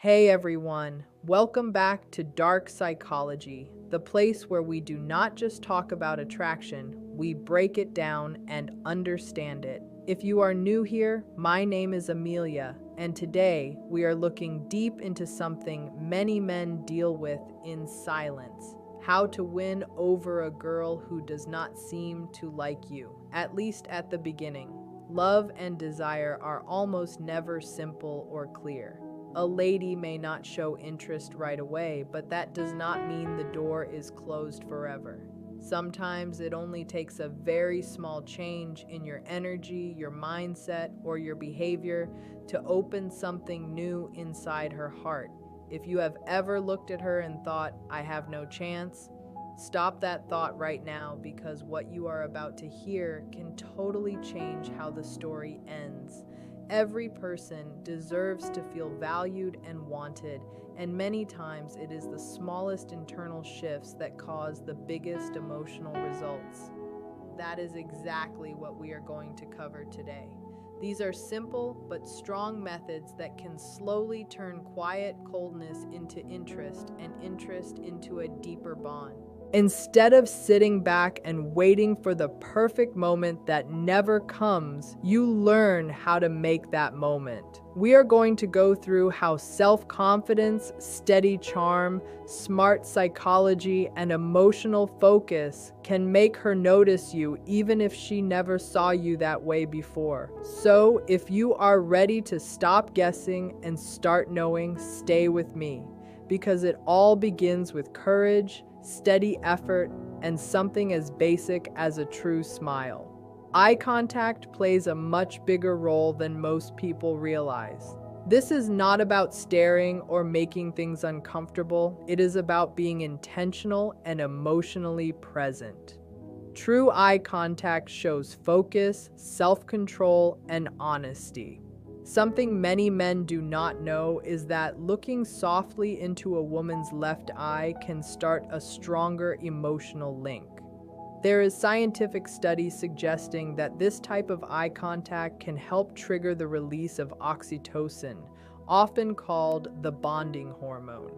Hey everyone, welcome back to Dark Psychology, the place where we do not just talk about attraction, we break it down and understand it. If you are new here, my name is Amelia, and today we are looking deep into something many men deal with in silence: how to win over a girl who does not seem to like you, at least at the beginning. Love and desire are almost never simple or clear. A lady may not show interest right away, but that does not mean the door is closed forever. Sometimes it only takes a very small change in your energy, your mindset, or your behavior to open something new inside her heart. If you have ever looked at her and thought, "I have no chance," stop that thought right now, because what you are about to hear can totally change how the story ends. Every person deserves to feel valued and wanted, and many times it is the smallest internal shifts that cause the biggest emotional results. That is exactly what we are going to cover today. These are simple but strong methods that can slowly turn quiet coldness into interest and interest into a deeper bond. Instead of sitting back and waiting for the perfect moment that never comes, you learn how to make that moment. We are going to go through how self-confidence, steady charm, smart psychology, and emotional focus can make her notice you even if she never saw you that way before. So, if you are ready to stop guessing and start knowing, stay with me, because it all begins with courage, steady effort, and something as basic as a true smile. Eye contact plays a much bigger role than most people realize. This is not about staring or making things uncomfortable. It is about being intentional and emotionally present. True eye contact shows focus, self-control, and honesty. Something many men do not know is that looking softly into a woman's left eye can start a stronger emotional link. There is scientific studies suggesting that this type of eye contact can help trigger the release of oxytocin, often called the bonding hormone.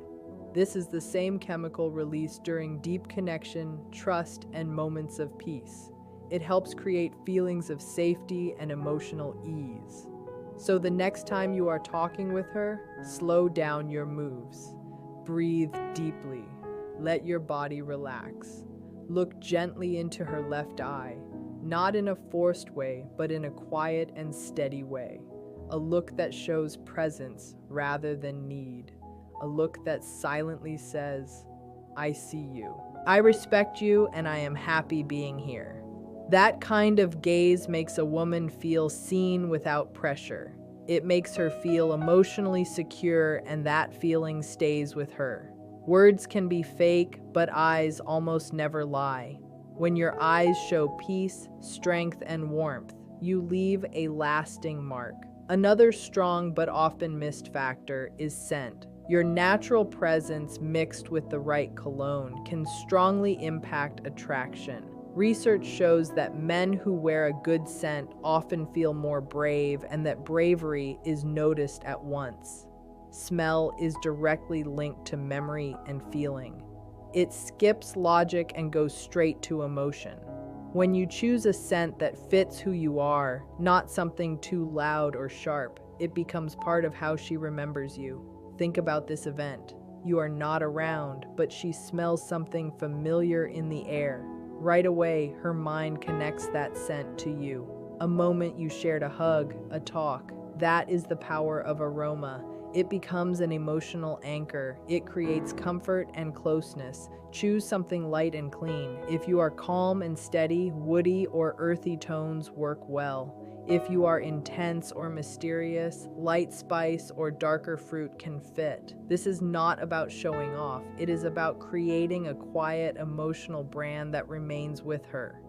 This is the same chemical released during deep connection, trust, and moments of peace. It helps create feelings of safety and emotional ease. So the next time you are talking with her, slow down your moves. Breathe deeply. Let your body relax. Look gently into her left eye, not in a forced way, but in a quiet and steady way. A look that shows presence rather than need. A look that silently says, "I see you. I respect you, and I am happy being here." That kind of gaze makes a woman feel seen without pressure. It makes her feel emotionally secure, and that feeling stays with her. Words can be fake, but eyes almost never lie. When your eyes show peace, strength, and warmth, you leave a lasting mark. Another strong but often missed factor is scent. Your natural presence mixed with the right cologne can strongly impact attraction. Research shows that men who wear a good scent often feel more brave, and that bravery is noticed at once. Smell is directly linked to memory and feeling. It skips logic and goes straight to emotion. When you choose a scent that fits who you are, not something too loud or sharp, it becomes part of how she remembers you. Think about this event. You are not around, but she smells something familiar in the air. Right away, her mind connects that scent to you. A moment you shared, a hug, a talk. That is the power of aroma. It becomes an emotional anchor. It creates comfort and closeness. Choose something light and clean. If you are calm and steady, woody or earthy tones work well. If you are intense or mysterious, light spice or darker fruit can fit. This is not about showing off. It is about creating a quiet, emotional brand that remains with her.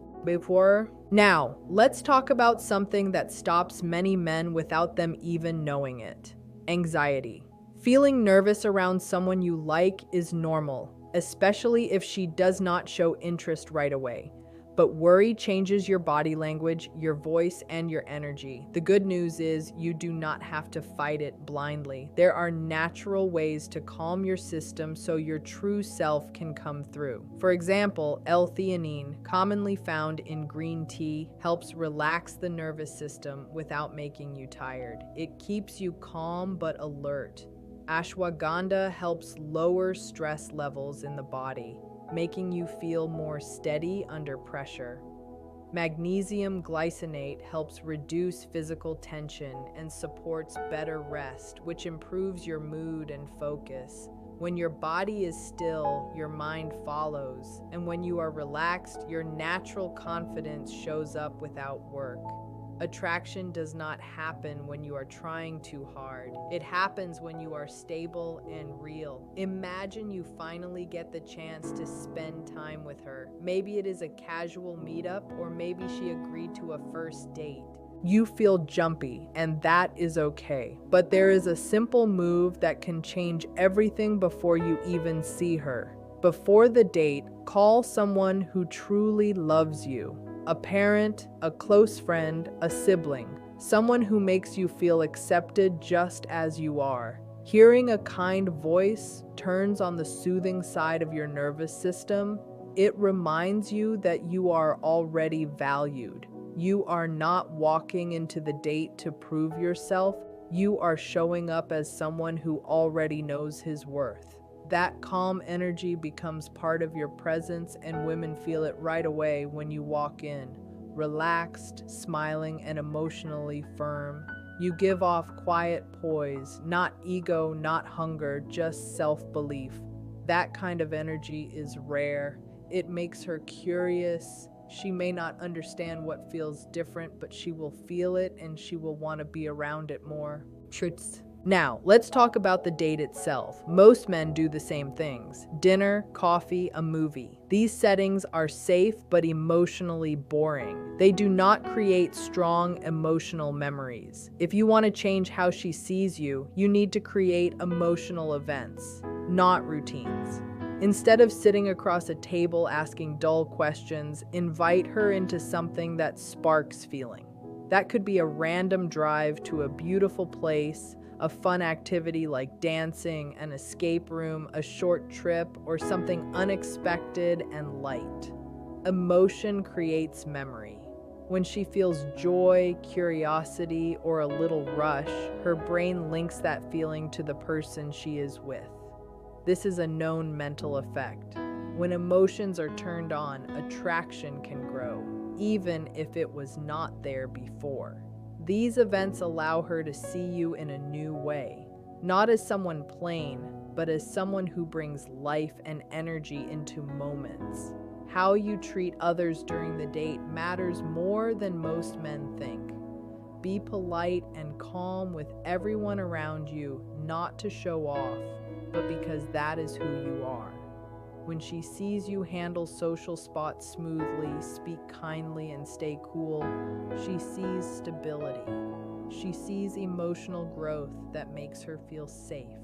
Now, let's talk about something that stops many men without them even knowing it: anxiety. Feeling nervous around someone you like is normal, especially if she does not show interest right away. But worry changes your body language, your voice, and your energy. The good news is you do not have to fight it blindly. There are natural ways to calm your system so your true self can come through. For example, L-theanine, commonly found in green tea, helps relax the nervous system without making you tired. It keeps you calm but alert. Ashwagandha helps lower stress levels in the body, making you feel more steady under pressure. Magnesium glycinate helps reduce physical tension and supports better rest, which improves your mood and focus. When your body is still, your mind follows, and when you are relaxed, your natural confidence shows up without work. Attraction does not happen when you are trying too hard. It happens when you are stable and real. Imagine you finally get the chance to spend time with her. Maybe it is a casual meetup, or maybe she agreed to a first date. You feel jumpy, and that is okay. But there is a simple move that can change everything before you even see her. Before the date, call someone who truly loves you. A parent, a close friend, a sibling, someone who makes you feel accepted just as you are. Hearing a kind voice turns on the soothing side of your nervous system. It reminds you that you are already valued. You are not walking into the date to prove yourself. You are showing up as someone who already knows his worth. That calm energy becomes part of your presence, and women feel it right away when you walk in. Relaxed, smiling, and emotionally firm. You give off quiet poise, not ego, not hunger, just self-belief. That kind of energy is rare. It makes her curious. She may not understand what feels different, but she will feel it and she will want to be around it more. Now, let's talk about the date itself. Most men do the same things: dinner, coffee, a movie. These settings are safe but emotionally boring. They do not create strong emotional memories. If you want to change how she sees you, you need to create emotional events, not routines. Instead of sitting across a table asking dull questions, invite her into something that sparks feeling. That could be a random drive to a beautiful place, a fun activity like dancing, an escape room, a short trip, or something unexpected and light. Emotion creates memory. When she feels joy, curiosity, or a little rush, her brain links that feeling to the person she is with. This is a known mental effect. When emotions are turned on, attraction can grow, even if it was not there before. These events allow her to see you in a new way, not as someone plain, but as someone who brings life and energy into moments. How you treat others during the date matters more than most men think. Be polite and calm with everyone around you, not to show off, but because that is who you are. When she sees you handle social spots smoothly, speak kindly, and stay cool, she sees stability. She sees emotional growth that makes her feel safe.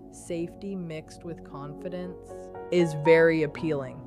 Safety mixed with confidence is very appealing.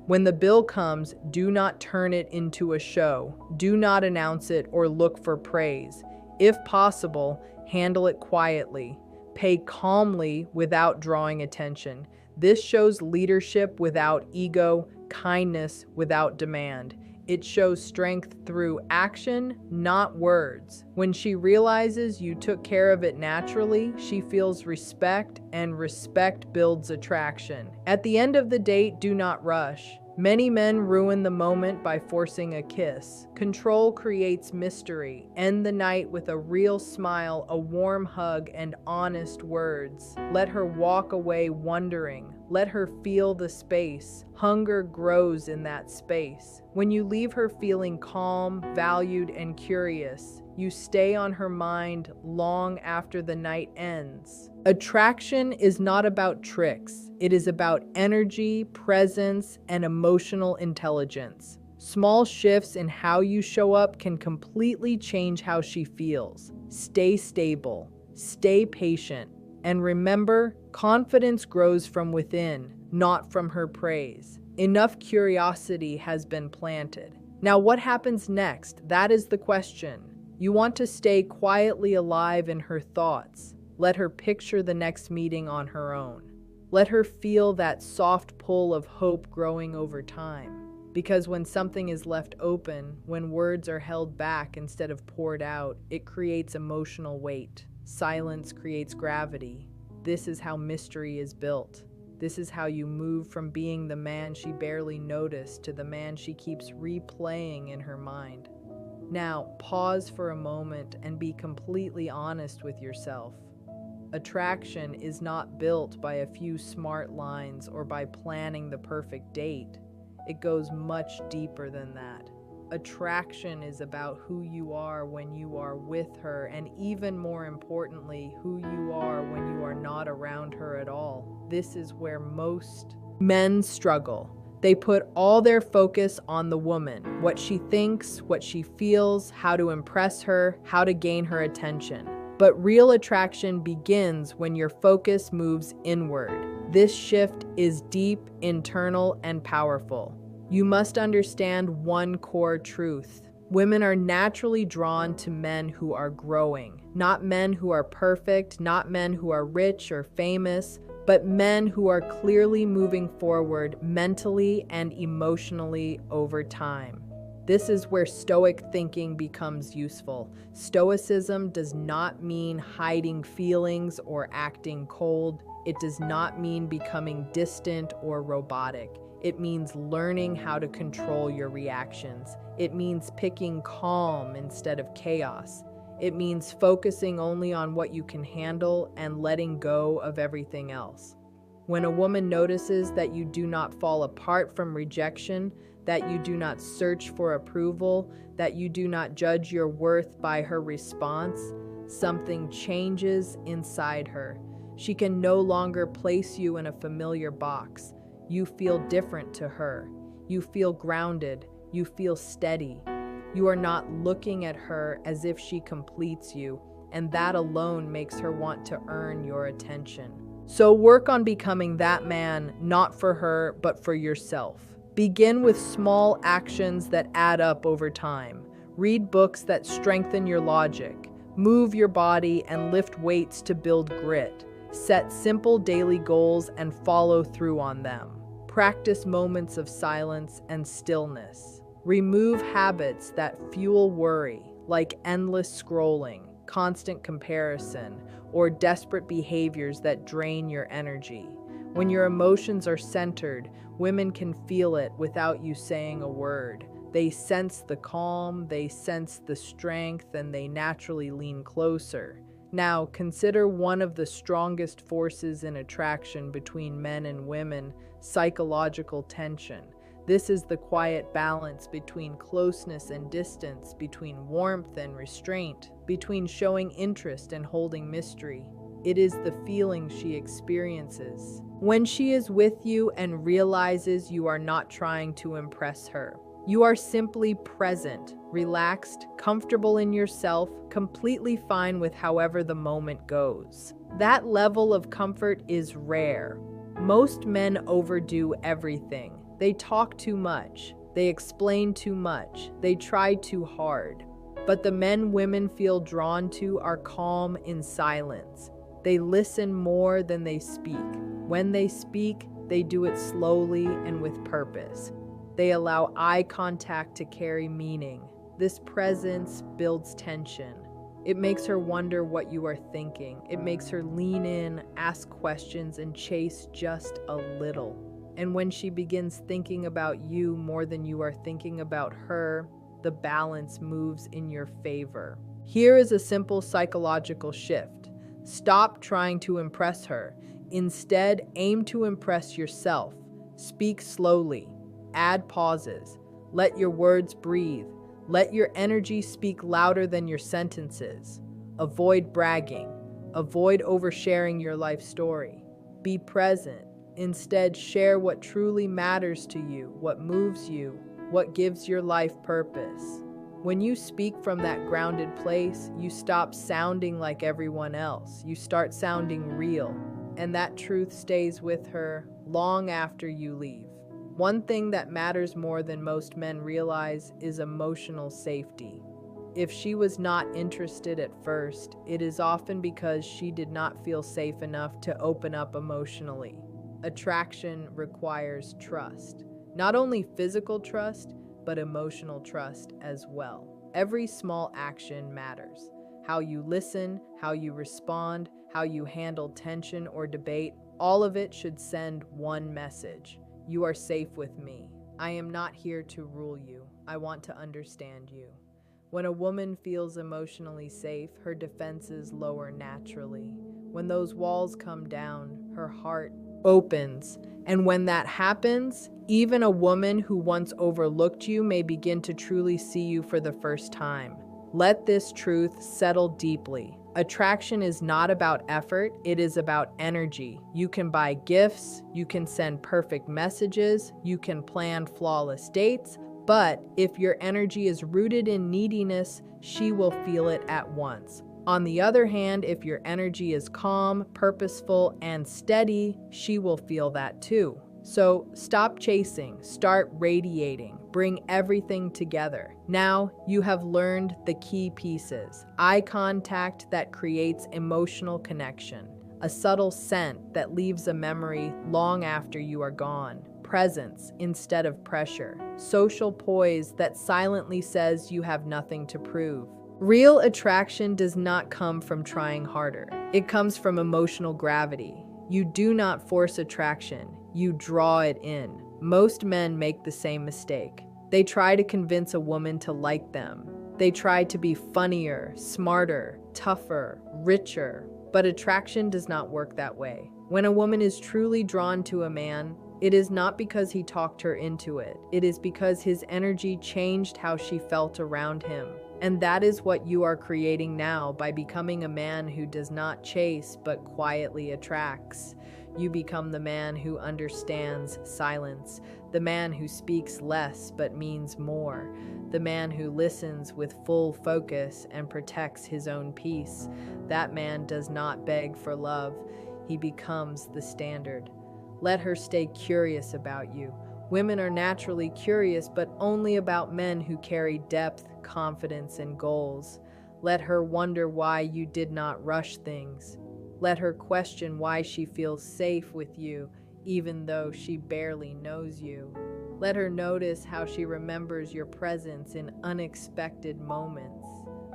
When the bill comes, do not turn it into a show. Do not announce it or look for praise. If possible, handle it quietly. Pay calmly without drawing attention. This shows leadership without ego, kindness without demand. It shows strength through action, not words. When she realizes you took care of it naturally, she feels respect, and respect builds attraction. At the end of the date, do not rush. Many men ruin the moment by forcing a kiss. Control creates mystery. End the night with a real smile, a warm hug, and honest words. Let her walk away wondering. Let her feel the space. Hunger grows in that space. When you leave her feeling calm, valued, and curious, you stay on her mind long after the night ends. Attraction is not about tricks. It is about energy, presence, and emotional intelligence. Small shifts in how you show up can completely change how she feels. Stay stable, stay patient, and remember, confidence grows from within, not from her praise. Enough curiosity has been planted. Now, what happens next? That is the question. You want to stay quietly alive in her thoughts. Let her picture the next meeting on her own. Let her feel that soft pull of hope growing over time. Because when something is left open, when words are held back instead of poured out, it creates emotional weight. Silence creates gravity. This is how mystery is built. This is how you move from being the man she barely noticed to the man she keeps replaying in her mind. Now, pause for a moment and be completely honest with yourself. Attraction is not built by a few smart lines or by planning the perfect date. It goes much deeper than that. Attraction is about who you are when you are with her, and even more importantly, who you are when you are not around her at all. This is where most men struggle. They put all their focus on the woman, what she thinks, what she feels, how to impress her, how to gain her attention. But real attraction begins when your focus moves inward. This shift is deep, internal, and powerful. You must understand one core truth. Women are naturally drawn to men who are growing, not men who are perfect, not men who are rich or famous, but men who are clearly moving forward mentally and emotionally over time. This is where Stoic thinking becomes useful. Stoicism does not mean hiding feelings or acting cold. It does not mean becoming distant or robotic. It means learning how to control your reactions. It means picking calm instead of chaos. It means focusing only on what you can handle and letting go of everything else. When a woman notices that you do not fall apart from rejection, that you do not search for approval, that you do not judge your worth by her response, something changes inside her. She can no longer place you in a familiar box. You feel different to her. You feel grounded. You feel steady. You are not looking at her as if she completes you, and that alone makes her want to earn your attention. So work on becoming that man, not for her, but for yourself. Begin with small actions that add up over time. Read books that strengthen your logic. Move your body and lift weights to build grit. Set simple daily goals and follow through on them. Practice moments of silence and stillness. Remove habits that fuel worry, like endless scrolling, constant comparison, or desperate behaviors that drain your energy. When your emotions are centered, women can feel it without you saying a word. They sense the calm, they sense the strength, and they naturally lean closer. Now, consider one of the strongest forces in attraction between men and women: psychological tension. This is the quiet balance between closeness and distance, between warmth and restraint, between showing interest and holding mystery. It is the feeling she experiences when she is with you and realizes you are not trying to impress her. You are simply present, relaxed, comfortable in yourself, completely fine with however the moment goes. That level of comfort is rare. Most men overdo everything. They talk too much. They explain too much. They try too hard. But the men women feel drawn to are calm in silence. They listen more than they speak. When they speak, they do it slowly and with purpose. They allow eye contact to carry meaning. This presence builds tension. It makes her wonder what you are thinking. It makes her lean in, ask questions, and chase just a little. And when she begins thinking about you more than you are thinking about her, the balance moves in your favor. Here is a simple psychological shift. Stop trying to impress her. Instead, aim to impress yourself. Speak slowly. Add pauses. Let your words breathe. Let your energy speak louder than your sentences. Avoid bragging. Avoid oversharing your life story. Be present. Instead, share what truly matters to you, what moves you, what gives your life purpose. When you speak from that grounded place, you stop sounding like everyone else. You start sounding real, and that truth stays with her long after you leave. One thing that matters more than most men realize is emotional safety. If she was not interested at first, it is often because she did not feel safe enough to open up emotionally. Attraction requires trust. Not only physical trust, but emotional trust as well. Every small action matters. How you listen, how you respond, how you handle tension or debate, all of it should send one message. You are safe with me. I am not here to rule you. I want to understand you. When a woman feels emotionally safe, her defenses lower naturally. When those walls come down, her heart opens. And when that happens, even a woman who once overlooked you may begin to truly see you for the first time. Let this truth settle deeply. Attraction is not about effort, it is about energy. You can buy gifts, you can send perfect messages, you can plan flawless dates, but if your energy is rooted in neediness, she will feel it at once. On the other hand, if your energy is calm, purposeful, and steady, she will feel that too. So stop chasing, start radiating, bring everything together. Now you have learned the key pieces. Eye contact that creates emotional connection. A subtle scent that leaves a memory long after you are gone. Presence instead of pressure. Social poise that silently says you have nothing to prove. Real attraction does not come from trying harder. It comes from emotional gravity. You do not force attraction, you draw it in. Most men make the same mistake. They try to convince a woman to like them. They try to be funnier, smarter, tougher, richer. But attraction does not work that way. When a woman is truly drawn to a man, it is not because he talked her into it. It is because his energy changed how she felt around him. And that is what you are creating now by becoming a man who does not chase but quietly attracts. You become the man who understands silence, the man who speaks less but means more, the man who listens with full focus and protects his own peace. That man does not beg for love, he becomes the standard. Let her stay curious about you. Women are naturally curious, but only about men who carry depth, confidence, and goals. Let her wonder why you did not rush things. Let her question why she feels safe with you, even though she barely knows you. Let her notice how she remembers your presence in unexpected moments.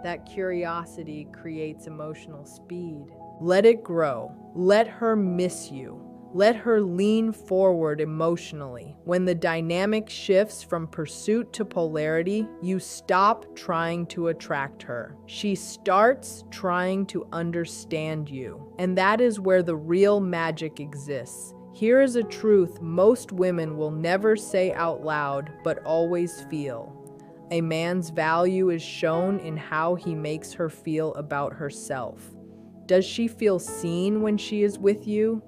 That curiosity creates emotional speed. Let it grow. Let her miss you. Let her lean forward emotionally. When the dynamic shifts from pursuit to polarity, you stop trying to attract her. She starts trying to understand you. And that is where the real magic exists. Here is a truth most women will never say out loud, but always feel. A man's value is shown in how he makes her feel about herself. Does she feel seen when she is with you?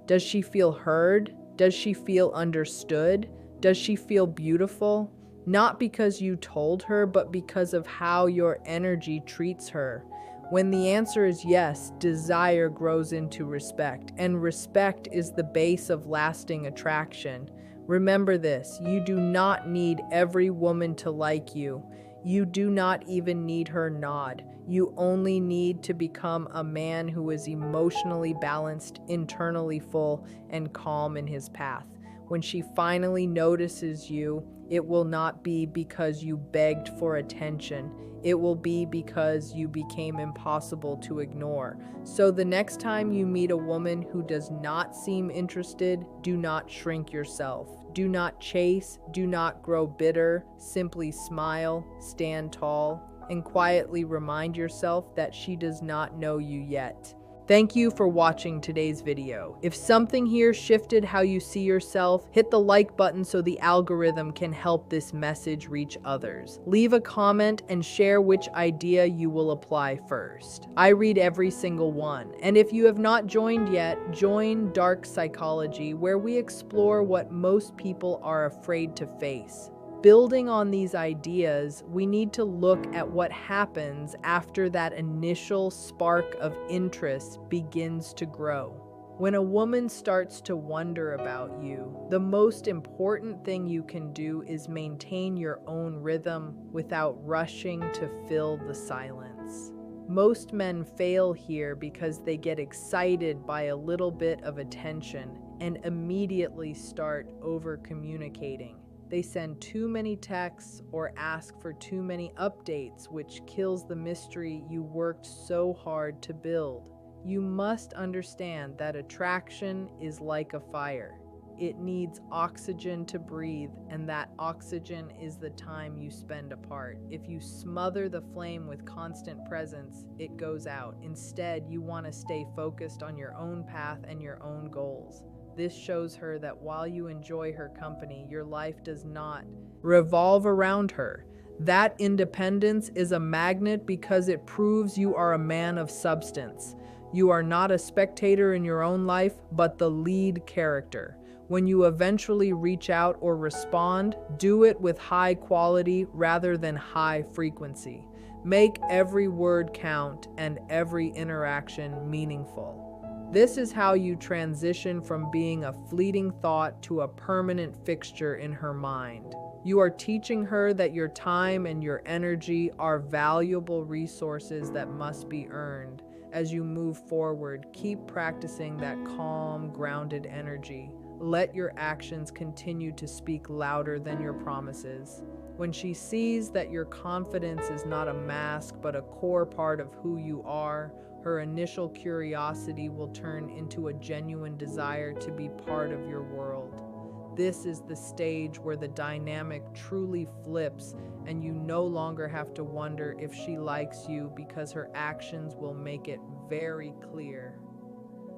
Does she feel heard? Does she feel understood? Does she feel beautiful? Not because you told her, but because of how your energy treats her. When the answer is yes, desire grows into respect, and respect is the base of lasting attraction. Remember this, you do not need every woman to like you. You do not even need her nod. You only need to become a man who is emotionally balanced, internally full, and calm in his path. When she finally notices you, it will not be because you begged for attention. It will be because you became impossible to ignore. So the next time you meet a woman who does not seem interested, do not shrink yourself. Do not chase, do not grow bitter, simply smile, stand tall, and quietly remind yourself that she does not know you yet. Thank you for watching today's video. If something here shifted how you see yourself, hit the like button so the algorithm can help this message reach others. Leave a comment and share which idea you will apply first. I read every single one. And if you have not joined yet, join Dark Psychology, where we explore what most people are afraid to face. Building on these ideas, we need to look at what happens after that initial spark of interest begins to grow. When a woman starts to wonder about you, the most important thing you can do is maintain your own rhythm without rushing to fill the silence. Most men fail here because they get excited by a little bit of attention and immediately start over-communicating. They send too many texts or ask for too many updates, which kills the mystery you worked so hard to build. You must understand that attraction is like a fire. It needs oxygen to breathe, and that oxygen is the time you spend apart. If you smother the flame with constant presence, it goes out. Instead, you want to stay focused on your own path and your own goals. This shows her that while you enjoy her company, your life does not revolve around her. That independence is a magnet because it proves you are a man of substance. You are not a spectator in your own life, but the lead character. When you eventually reach out or respond, do it with high quality rather than high frequency. Make every word count and every interaction meaningful. This is how you transition from being a fleeting thought to a permanent fixture in her mind. You are teaching her that your time and your energy are valuable resources that must be earned. As you move forward, keep practicing that calm, grounded energy. Let your actions continue to speak louder than your promises. When she sees that your confidence is not a mask but a core part of who you are, her initial curiosity will turn into a genuine desire to be part of your world. This is the stage where the dynamic truly flips, and you no longer have to wonder if she likes you because her actions will make it very clear.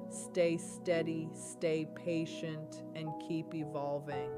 Stay steady, stay patient, and keep evolving.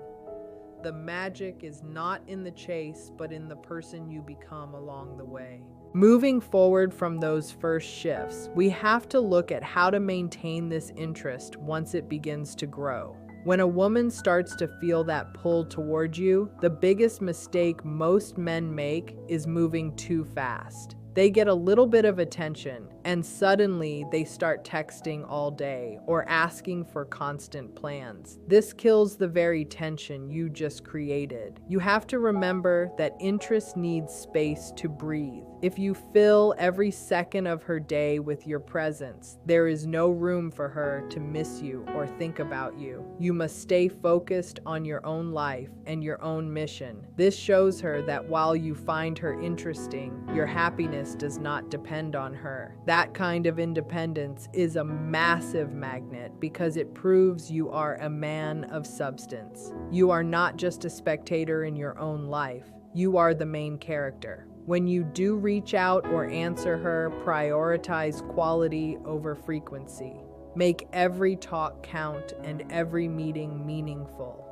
The magic is not in the chase, but in the person you become along the way. Moving forward from those first shifts, we have to look at how to maintain this interest once it begins to grow. When a woman starts to feel that pull toward you, the biggest mistake most men make is moving too fast. They get a little bit of attention, and suddenly they start texting all day or asking for constant plans. This kills the very tension you just created. You have to remember that interest needs space to breathe. If you fill every second of her day with your presence, there is no room for her to miss you or think about you. You must stay focused on your own life and your own mission. This shows her that while you find her interesting, your happiness does not depend on her. That kind of independence is a massive magnet because it proves you are a man of substance. You are not just a spectator in your own life. You are the main character. When you do reach out or answer her, prioritize quality over frequency. Make every talk count and every meeting meaningful.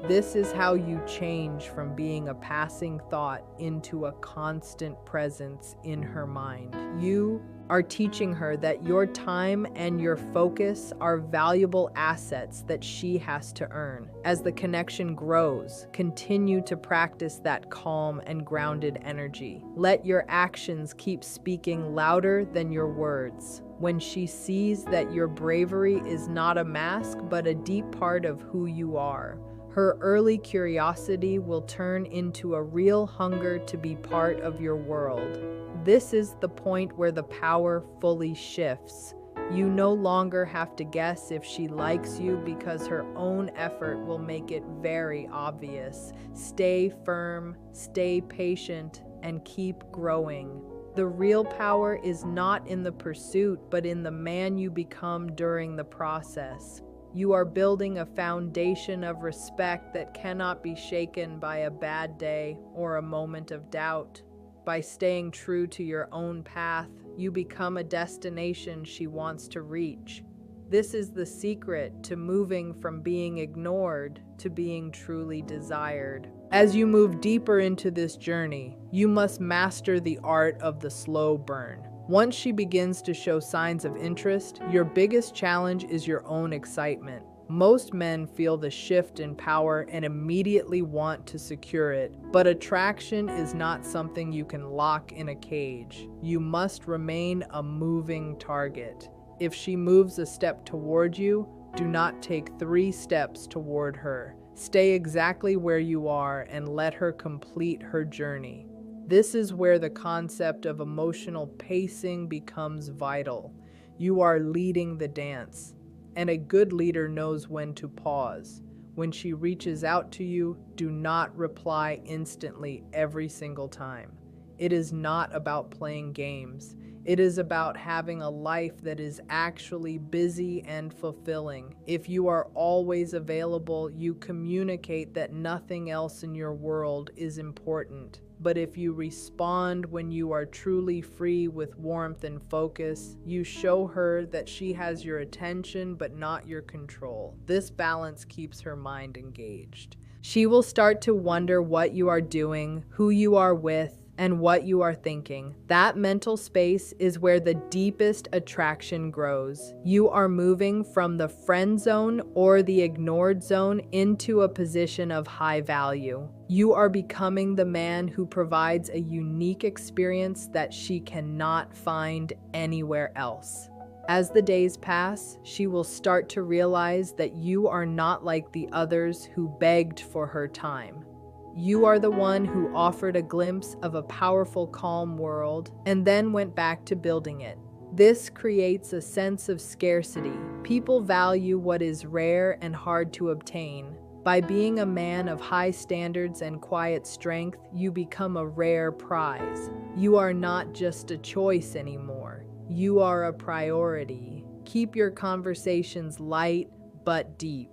This is how you change from being a passing thought into a constant presence in her mind. You are teaching her that your time and your focus are valuable assets that she has to earn. As the connection grows, continue to practice that calm and grounded energy. Let your actions keep speaking louder than your words. When she sees that your bravery is not a mask but a deep part of who you are, her early curiosity will turn into a real hunger to be part of your world. This is the point where the power fully shifts. You no longer have to guess if she likes you because her own effort will make it very obvious. Stay firm, stay patient, and keep growing. The real power is not in the pursuit, but in the man you become during the process. You are building a foundation of respect that cannot be shaken by a bad day or a moment of doubt. By staying true to your own path, you become a destination she wants to reach. This is the secret to moving from being ignored to being truly desired. As you move deeper into this journey, you must master the art of the slow burn. Once she begins to show signs of interest, your biggest challenge is your own excitement. Most men feel the shift in power and immediately want to secure it, but attraction is not something you can lock in a cage. You must remain a moving target. If she moves a step toward you, do not take 3 steps toward her. Stay exactly where you are and let her complete her journey. This is where the concept of emotional pacing becomes vital. You are leading the dance, and a good leader knows when to pause. When she reaches out to you, do not reply instantly every single time. It is not about playing games. It is about having a life that is actually busy and fulfilling. If you are always available, you communicate that nothing else in your world is important. But if you respond when you are truly free with warmth and focus, you show her that she has your attention but not your control. This balance keeps her mind engaged. She will start to wonder what you are doing, who you are with, and what you are thinking. That mental space is where the deepest attraction grows. You are moving from the friend zone or the ignored zone into a position of high value. You are becoming the man who provides a unique experience that she cannot find anywhere else. As the days pass, she will start to realize that you are not like the others who begged for her time. You are the one who offered a glimpse of a powerful, calm world and then went back to building it. This creates a sense of scarcity. People value what is rare and hard to obtain. By being a man of high standards and quiet strength, you become a rare prize. You are not just a choice anymore. You are a priority. Keep your conversations light but deep.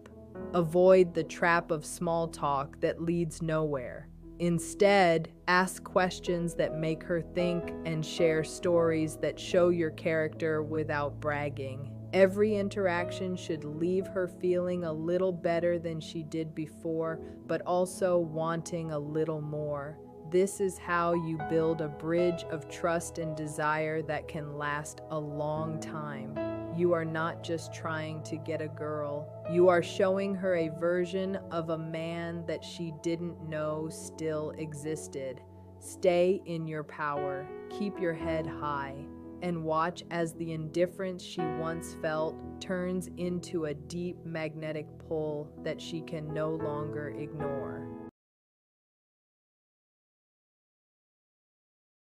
Avoid the trap of small talk that leads nowhere. Instead, ask questions that make her think and share stories that show your character without bragging. Every interaction should leave her feeling a little better than she did before, but also wanting a little more. This is how you build a bridge of trust and desire that can last a long time. You are not just trying to get a girl. You are showing her a version of a man that she didn't know still existed. Stay in your power, keep your head high, and watch as the indifference she once felt turns into a deep magnetic pull that she can no longer ignore.